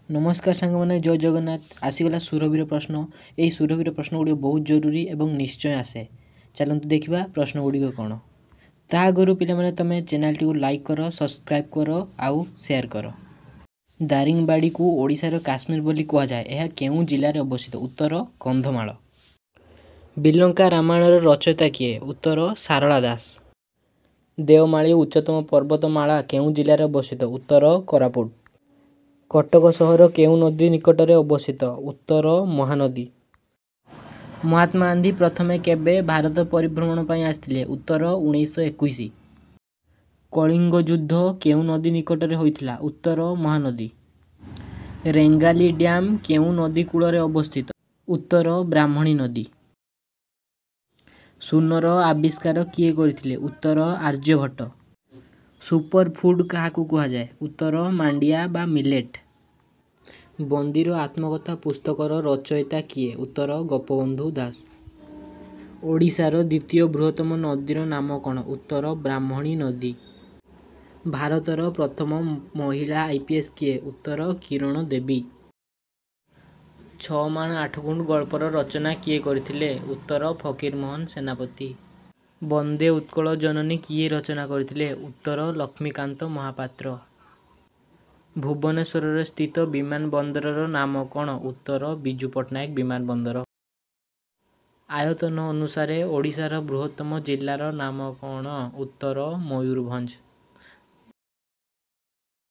नमस्कार सांग मैंने जय जगन्नाथ आसीगला सुरभीर प्रश्न यही सुरभीर प्रश्न गुड़ बहुत जरूरी एवं निश्चय आसे चलते देखा प्रश्न गुड़िक कौन ता आगु पे तुम चैनल टी लाइक कर सब्सक्राइब कर आउ शेयर कर। दारिंगबाड़ी को ओडिशार काश्मीर बोली कह जाए यह केउं जिले में अवस्थित उत्तर कंधमाल। बिलंका रामायण रचयिता किए उत्तर सारला दास। देवमाली उच्चतम पर्वतमाला केउं जिले में अवस्थित उत्तर कोरापुट। कटक सहर केउं नदी निकटरे अवस्थित उत्तर महानदी। महात्मा गांधी प्रथमे केबे भारत परिभ्रमण पर आसिथिले उत्तर 1921। कलिंग युद्ध केउं नदी निकटरे होइथिला उत्तर महानदी। रेंगाली डैम केउं नदी कूल अवस्थित उत्तर ब्राह्मणी नदी। सुनर आविष्कार किए करथिले उत्तर आर्यभट्ट। सुपर फूड क्या कह जाए उत्तर मांडिया बा मिलेट। बंदीर आत्मकथा पुस्तकर रचयिता किए उत्तर गोपबंधु दास। ओडिशार द्वितीय बृहत्तम नदीर नाम कौन उत्तर ब्राह्मणी नदी। भारतर प्रथम महिला आईपीएस किए उत्तर किरण देवी। 6 माण 8 गुंठ गल्पर रचना किए करथिले उत्तर फकीरमोहन सेनापति। वंदे उत्कल जननी किए रचना करथिले उत्तर लक्ष्मीकांत महापात्र। भुवनेश्वर स्थित विमान बंदरर नाम कौन उत्तर विजु पट्टनायक विमान बंदर। आयतन अनुसार ओडिशार बृहत्तम जिलार नाम कौन उत्तर मयूरभंज।